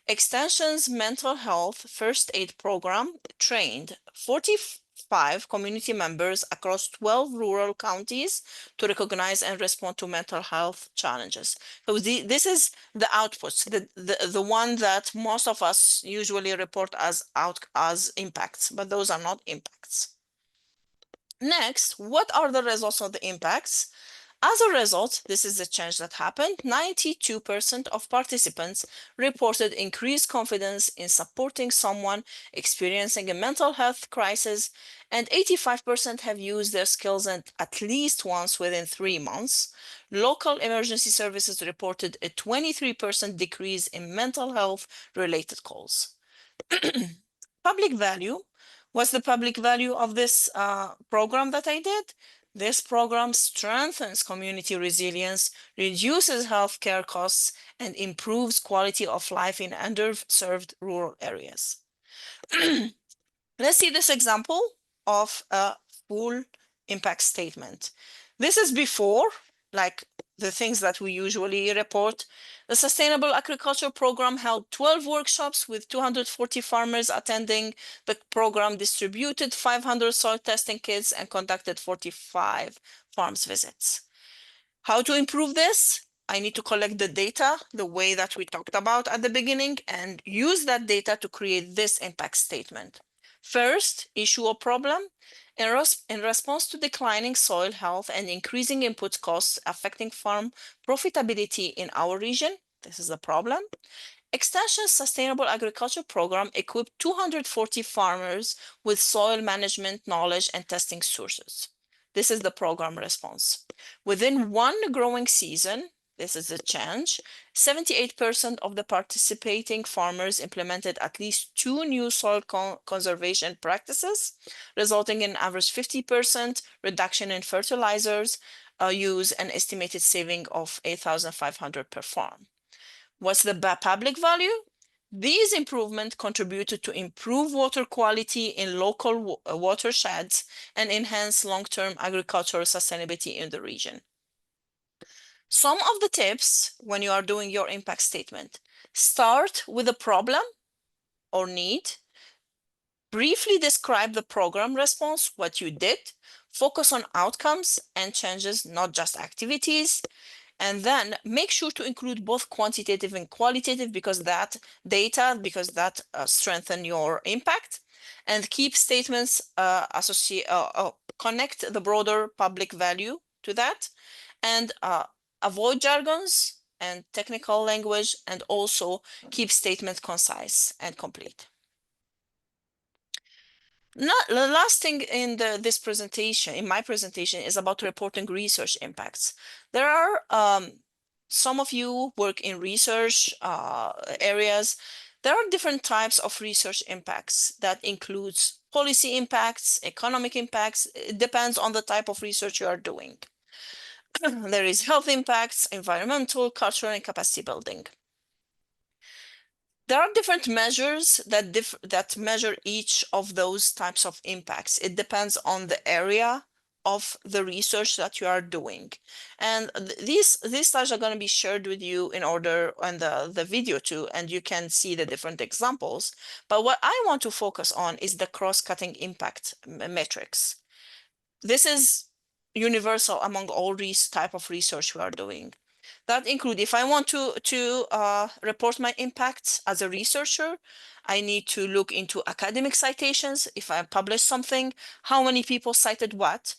Extension's mental health first aid program trained 45 community members across 12 rural counties to recognize and respond to mental health challenges. So this is the outputs, the one that most of us usually report as impacts, but those are not impacts. Next, what are the results of the impacts? As a result, this is the change that happened. 92% of participants reported increased confidence in supporting someone experiencing a mental health crisis, and 85% have used their skills at least once within 3 months. Local emergency services reported a 23% decrease in mental health related calls. Public value. What's the public value of this program that I did? This program strengthens community resilience, reduces healthcare costs, and improves quality of life in underserved rural areas. Let's see this example of a full impact statement. This is before, like the things that we usually report. The Sustainable Agriculture Program held 12 workshops with 240 farmers attending. The program distributed 500 soil testing kits and conducted 45 farms visits. How to improve this? I need to collect the data the way that we talked about at the beginning and use that data to create this impact statement. First, issue or problem. In response to declining soil health and increasing input costs affecting farm profitability in our region, this is the problem. Extension's Sustainable Agriculture Program equipped 240 farmers with soil management knowledge and testing sources. This is the program response. Within one growing season, this is a change, 78% of the participating farmers implemented at least 2 new soil conservation practices, resulting in average 50% reduction in fertilizers use and estimated saving of $8,500 per farm. What's the public value? These improvements contributed to improve water quality in local watersheds and enhance long-term agricultural sustainability in the region. Some of the tips when you are doing your impact statement: start with a problem or need. Briefly describe the program response, what you did. Focus on outcomes and changes, not just activities. And then make sure to include both quantitative and qualitative because that strengthen your impact. and keep statements connect the broader public value to that, and avoid jargons and technical language, and also keep statements concise and complete. The last thing in this presentation, in my presentation, is about reporting research impacts. There are some of you work in research areas. There are different types of research impacts that includes policy impacts, economic impacts. It depends on the type of research you are doing. There is health impacts, environmental, cultural, and capacity building. There are different measures that measure each of those types of impacts. It depends on the area of the research that you are doing. And these slides are going to be shared with you in order on the video too, and you can see the different examples. But what I want to focus on is the cross-cutting impact metrics. This is universal among all these type of research we are doing. That include, if I want to report my impacts as a researcher, I need to look into academic citations. If I publish something, how many people cited what?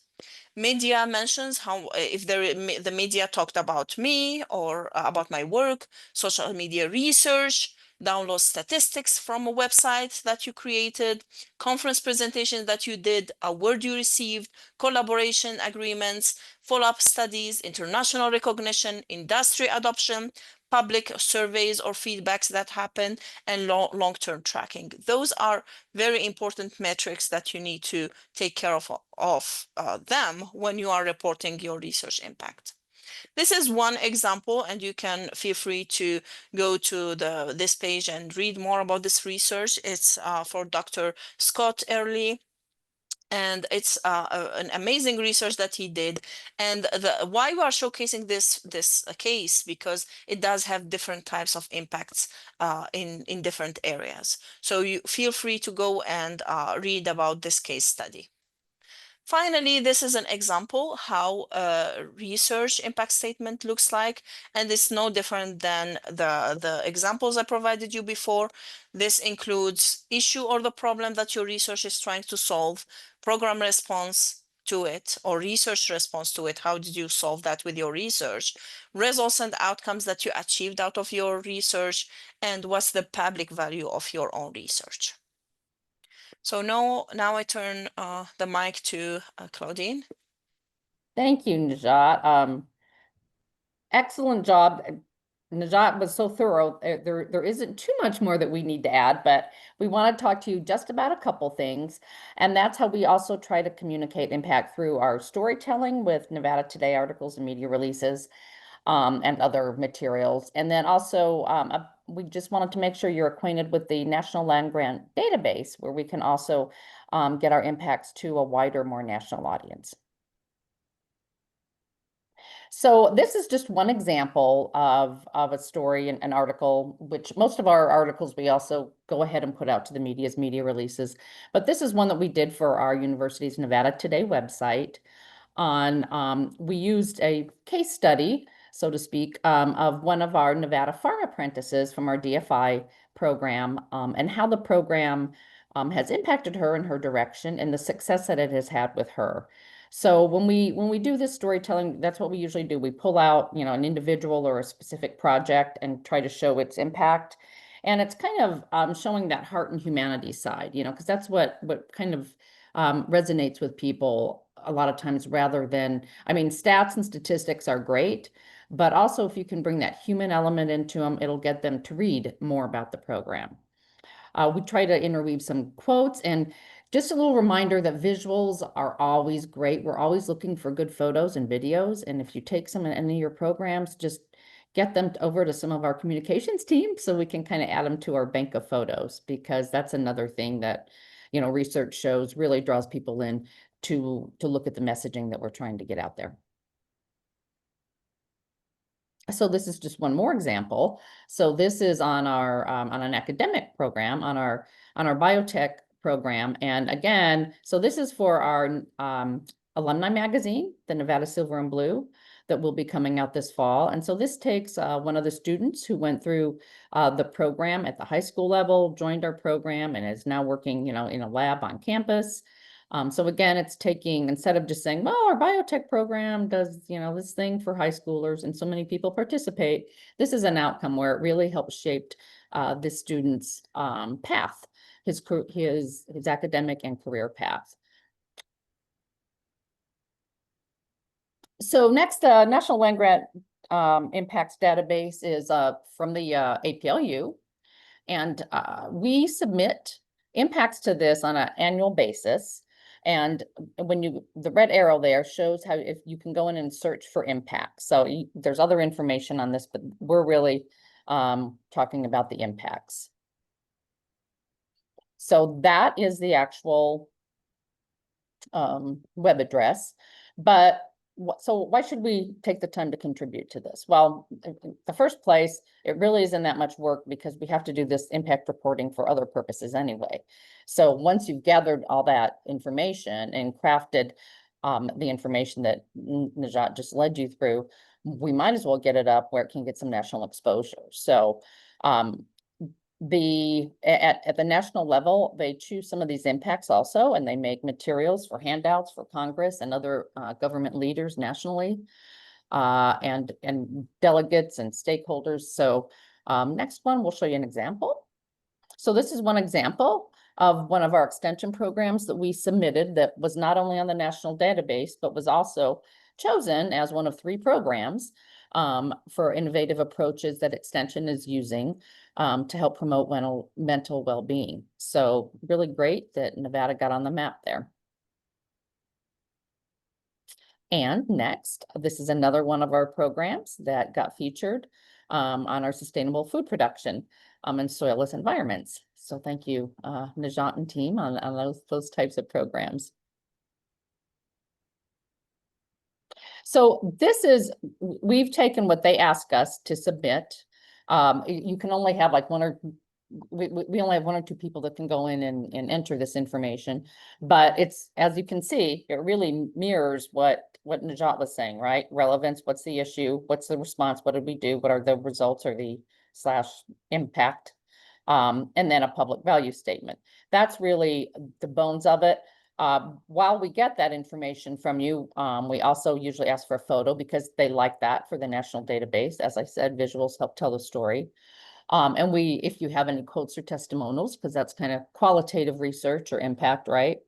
Media mentions how, if the media talked about me or about my work, social media research, download statistics from a website that you created, conference presentations that you did, award you received, collaboration agreements, follow-up studies, international recognition, industry adoption, public surveys or feedbacks that happen, and long-term tracking. Those are very important metrics that you need to take care of them when you are reporting your research impact. This is one example, and you can feel free to go to this page and read more about this research. It's for Dr. Scott Early. And it's an amazing research that he did. And why we are showcasing this case, because it does have different types of impacts in different areas. So you feel free to go and read about this case study. Finally, this is an example how a research impact statement looks like, and it's no different than the examples I provided you before. This includes issue or the problem that your research is trying to solve, program response to it, or research response to it. How did you solve that with your research? Results and outcomes that you achieved out of your research, and what's the public value of your own research? So now I turn the mic to Claudine. Thank you, Najat. Excellent job. Najat was so thorough. There isn't too much more that we need to add, but we want to talk to you just about a couple things. And that's how we also try to communicate impact through our storytelling with Nevada Today articles and media releases, and other materials. And then also, we just wanted to make sure you're acquainted with the National Land Grant Database, where we can also get our impacts to a wider, more national audience. So this is just one example of a story and an article, which most of our articles we also go ahead and put out to the media's media releases. But this is one that we did for our University's Nevada Today website on, we used a case study, so to speak, of one of our Nevada farm apprentices from our DFI program, and how the program has impacted her in her direction and the success that it has had with her. So when we do this storytelling, that's what we usually do. We pull out, an individual or a specific project and try to show its impact. And it's kind of showing that heart and humanity side, because that's what kind of resonates with people a lot of times, rather than, stats and statistics are great, but also if you can bring that human element into them, it'll get them to read more about the program. We try to interweave some quotes, and just a little reminder that visuals are always great. We're always looking for good photos and videos. And if you take some in any of your programs, just get them over to some of our communications team so we can kind of add them to our bank of photos, because that's another thing that, research shows really draws people in to look at the messaging that we're trying to get out there. So this is just one more example. So this is on our on an academic program, on our biotech program. And again, so this is for our alumni magazine, the Nevada Silver and Blue. that will be coming out this fall. And so this takes one of the students who went through the program at the high school level, joined our program, and is now working, in a lab on campus. So again, it's taking, instead of just saying, well, our biotech program does, this thing for high schoolers and so many people participate, this is an outcome where it really helps shape this student's path, his academic and career path. So next, National Land Grant Impacts Database is from the APLU. And we submit impacts to this on an annual basis. And when the red arrow there shows how if you can go in and search for impacts. So there's other information on this, but we're really talking about the impacts. So that is the actual web address. But so why should we take the time to contribute to this? Well, in the first place, it really isn't that much work because we have to do this impact reporting for other purposes anyway. So once you've gathered all that information and crafted the information that Najat just led you through, we might as well get it up where it can get some national exposure. So at the national level, they choose some of these impacts also, and they make materials for handouts for Congress and other government leaders nationally, and delegates and stakeholders. So next one, we'll show you an example. So this is one example of one of our extension programs that we submitted that was not only on the national database, but was also chosen as one of 3 programs for innovative approaches that Extension is using to help promote mental well-being. So really great that Nevada got on the map there. And next, this is another one of our programs that got featured on our sustainable food production and soilless environments. So thank you, Najat and team on those types of programs. So this is, we've taken what they ask us to submit. You can only have like we only have 1 or 2 people that can go in and enter this information, but it's, as you can see, it really mirrors what Najat was saying, right? Relevance, what's the issue? What's the response? What did we do? What are the results or the /impact? And then a public value statement. That's really the bones of it. While we get that information from you, we also usually ask for a photo because they like that for the national database. As I said, visuals help tell the story. And if you have any quotes or testimonials, because that's kind of qualitative research or impact, right?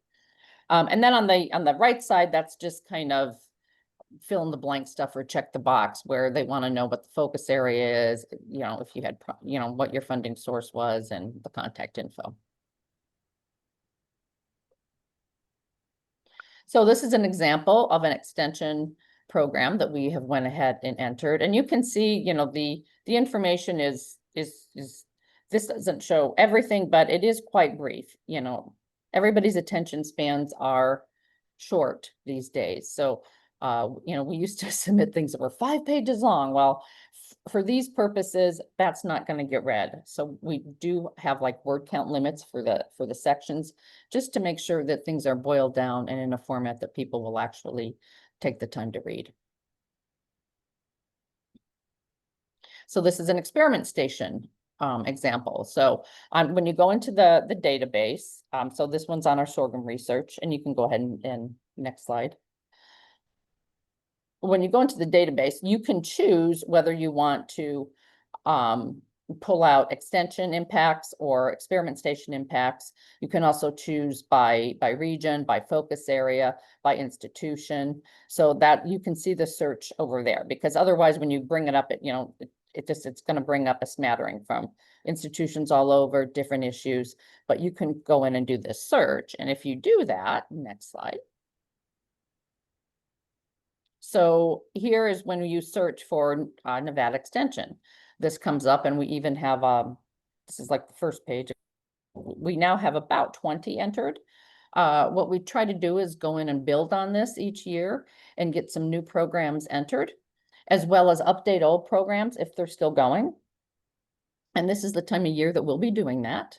And then on the right side, that's just kind of fill in the blank stuff or check the box where they want to know what the focus area is, if you had, what your funding source was and the contact info. So this is an example of an extension program that we have went ahead and entered. And you can see, the information is this doesn't show everything, but it is quite brief. Everybody's attention spans are short these days. So, we used to submit things that were 5 pages long. Well, for these purposes, that's not going to get read. So we do have like word count limits for the sections, just to make sure that things are boiled down and in a format that people will actually take the time to read. So this is an experiment station example. So when you go into the database, so this one's on our sorghum research, and you can go ahead and next slide. When you go into the database, you can choose whether you want to pull out extension impacts or experiment station impacts. You can also choose by region, by focus area, by institution, so that you can see the search over there. Because otherwise, when you bring it up, it's going to bring up a smattering from institutions all over, different issues. But you can go in and do this search, and if you do that, next slide. So here is when you search for Nevada Extension. This comes up, and we even have, this is like the first page. We now have about 20 entered. What we try to do is go in and build on this each year and get some new programs entered, as well as update old programs if they're still going. And this is the time of year that we'll be doing that.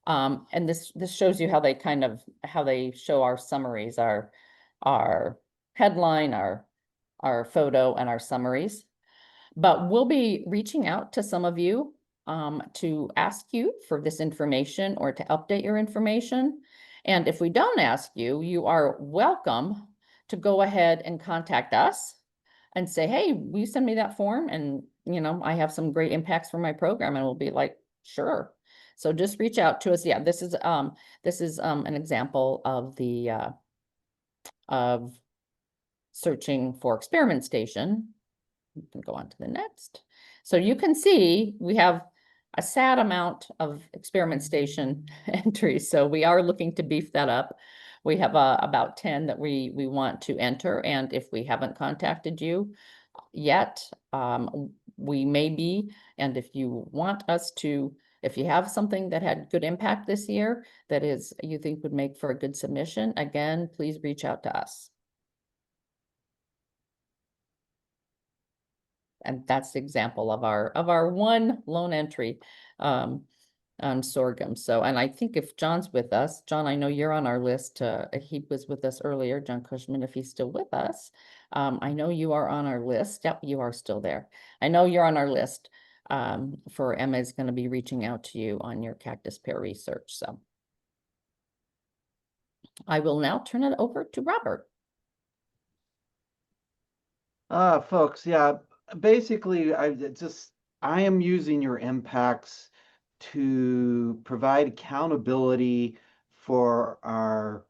And this shows you how they show our summaries, our headline, our our photo and our summaries. But we'll be reaching out to some of you to ask you for this information or to update your information. And if we don't ask you, you are welcome to go ahead and contact us and say, hey, will you send me that form? And, you know, I have some great impacts for my program. And we'll be like, sure. So just reach out to us. Yeah, this is an example of the of searching for experiment station. You can go on to the next. So you can see we have a sad amount of experiment station entries. So we are looking to beef that up. We have about 10 that we want to enter. And if we haven't contacted you yet, we may be. And if you want us to, if you have something that had good impact this year, that is, you think would make for a good submission, again, please reach out to us. And that's the example of our one lone entry on sorghum. So, and I think if John's with us, John, I know you're on our list. He was with us earlier, John Cushman, if he's still with us. I know you are on our list. Yep, you are still there. I know you're on our list. For Emma is going to be reaching out to you on your cactus pear research. So I will now turn it over to Robert. Folks, yeah, basically, I am using your impacts to provide accountability for our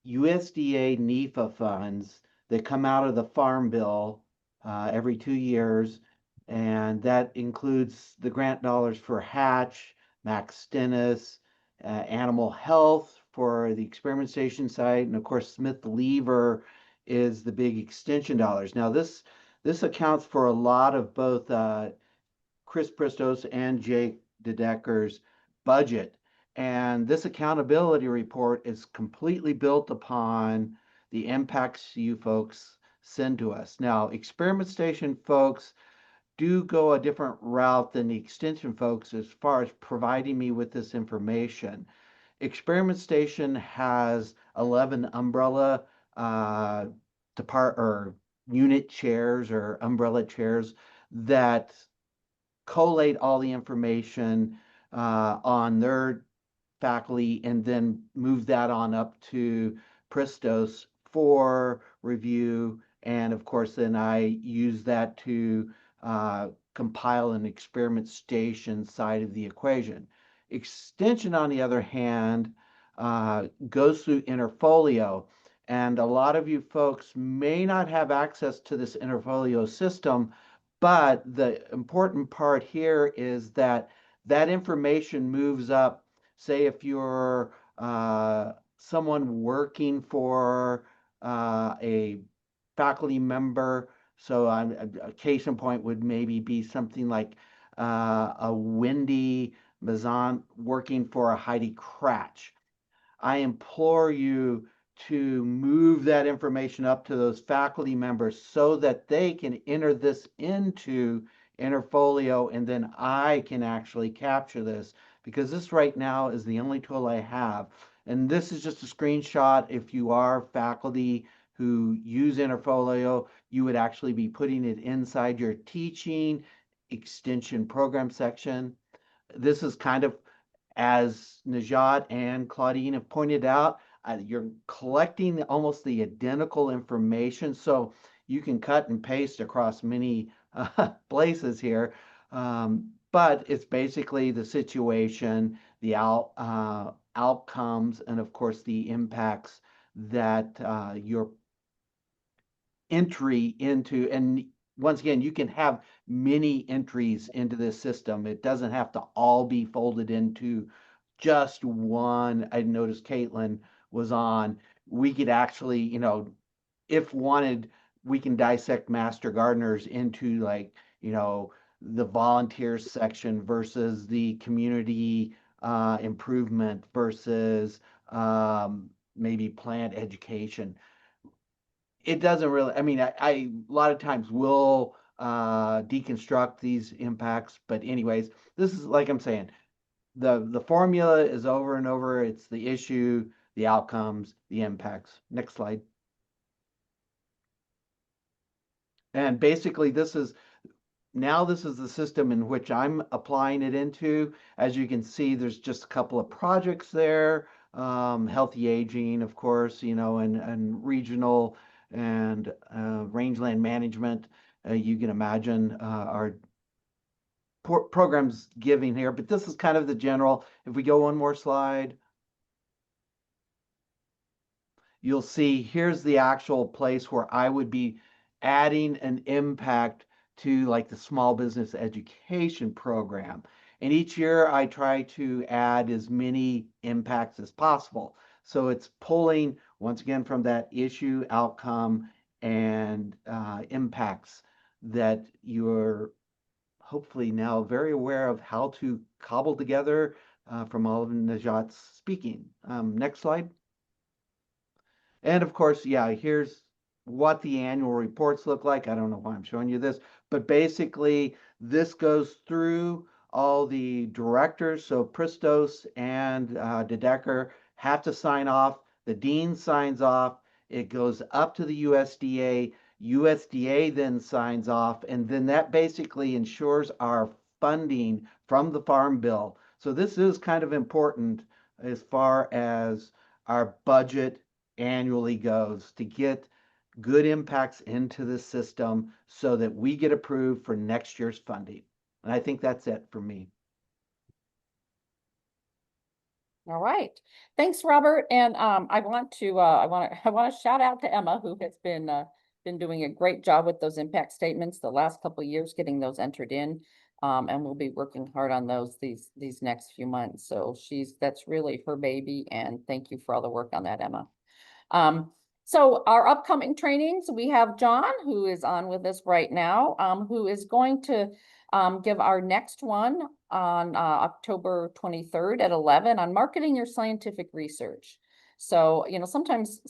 USDA NEFA funds that come out of the Farm Bill every 2 years. And that includes the grant dollars for Hatch, Max Stennis, Animal Health for the experiment station site, and of course, Smith Lever is the big extension dollars. Now, this accounts for a lot of both Chris Pristos and Jake DeDecker's budget. And this accountability report is completely built upon the impacts you folks send to us. Now, experiment station folks do go a different route than the extension folks as far as providing me with this information. Experiment station has 11 umbrella unit chairs or umbrella chairs that collate all the information on their faculty and then move that on up to Pristos for review. And of course, then I use that to compile an experiment station side of the equation. Extension, on the other hand, goes through Interfolio. And a lot of you folks may not have access to this Interfolio system, but the important part here is that that information moves up. Say if you're someone working for a faculty member, so a case in point would maybe be something like a Wendy Mazan working for a Heidi Kratch. I implore you to move that information up to those faculty members so that they can enter this into Interfolio, and then I can actually capture this, because this right now is the only tool I have. And this is just a screenshot. If you are faculty who use Interfolio, you would actually be putting it inside your teaching extension program section. This is kind of, as Najat and Claudine have pointed out, you're collecting almost the identical information, so you can cut and paste across many places here. But it's basically the situation, the outcomes, and of course the impacts that your entry into, and once again, you can have many entries into this system. It doesn't have to all be folded into just one. I noticed Caitlin was on. We could actually, if wanted, we can dissect master gardeners into, like, the volunteers section versus the community improvement versus maybe plant education. It doesn't really, I mean, I a lot of times will deconstruct these impacts, but anyways, this is, like I'm saying, the formula is over and over. It's the issue, the outcomes, the impacts. Next slide. And basically this is the system in which I'm applying it into. As you can see, there's just a couple of projects there. Healthy aging, of course, and regional and rangeland management. You can imagine our programs giving here, but this is kind of the general. If we go one more slide, you'll see here's the actual place where I would be adding an impact to like the small business education program. And each year I try to add as many impacts as possible. So it's pulling once again from that issue, outcome, and impacts that you're hopefully now very aware of how to cobble together from all of Najat's speaking. Next slide. And of course, yeah, here's what the annual reports look like. I don't know why I'm showing you this, but basically this goes through all the directors. So Pristos and DeDecker have to sign off. The dean signs off. It goes up to the USDA. USDA then signs off, and then that basically ensures our funding from the Farm Bill. So this is kind of important as far as our budget annually goes to get good impacts into the system so that we get approved for next year's funding. And I think that's it for me. All right. Thanks, Robert. And I want to shout out to Emma, who has been doing a great job with those impact statements the last couple of years, getting those entered in. And we'll be working hard on those these next few months. So that's really her baby. And thank you for all the work on that, Emma. So our upcoming trainings, we have John, who is on with us right now, who is going to give our next one on October 23rd at 11 on marketing your scientific research. So, sometimes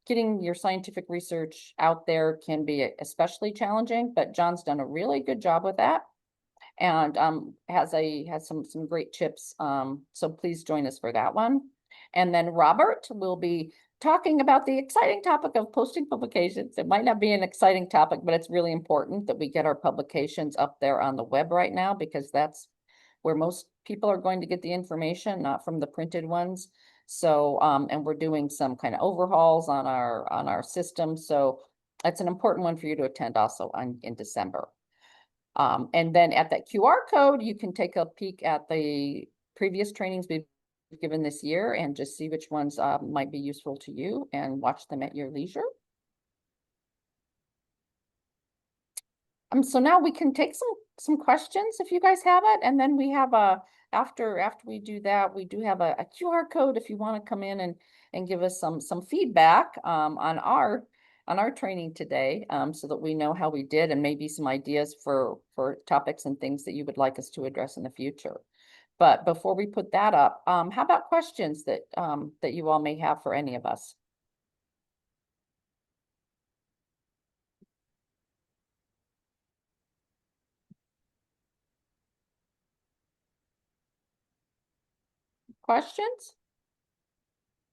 getting your scientific research out there can be especially challenging, but John's done a really good job with that and has some great tips. So please join us for that one. And then Robert will be talking about the exciting topic of posting publications. It might not be an exciting topic, but it's really important that we get our publications up there on the web right now, because that's where most people are going to get the information, not from the printed ones. So, and we're doing some kind of overhauls on our system. So it's an important one for you to attend also in December. And then at that QR code, you can take a peek at the previous trainings we've given this year and just see which ones might be useful to you and watch them at your leisure. So now we can take some questions if you guys have it, and then we have after we do that, we do have a QR code if you want to come in and give us some feedback on our training today, so that we know how we did and maybe some ideas for topics and things that you would like us to address in the future. But before we put that up, how about questions that you all may have for any of us? Questions?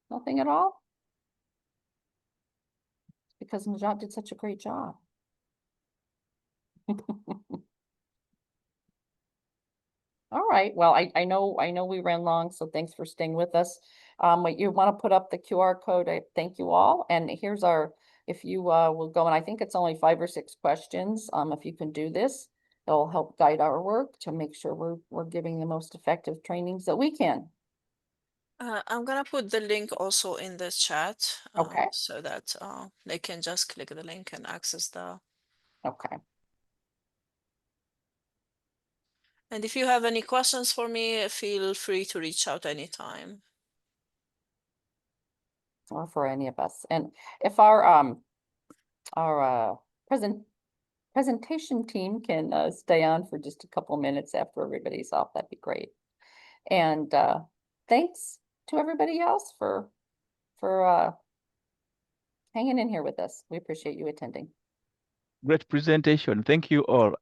Nothing at all? Because Najat did such a great job. All right, well, I know we ran long, so thanks for staying with us. You want to put up the QR code, I thank you all. And here's if you will go, and I think it's only 5 or 6 questions. If you can do this, it'll help guide our work to make sure we're giving the most effective trainings that we can. I'm gonna put the link also in the chat, Okay. so that they can just click the link and access the. Okay. And if you have any questions for me, feel free to reach out anytime. Or for any of us. And if our presentation team can stay on for just a couple minutes after everybody's off, that'd be great. And thanks to everybody else for hanging in here with us. We appreciate you attending. Great presentation. Thank you all.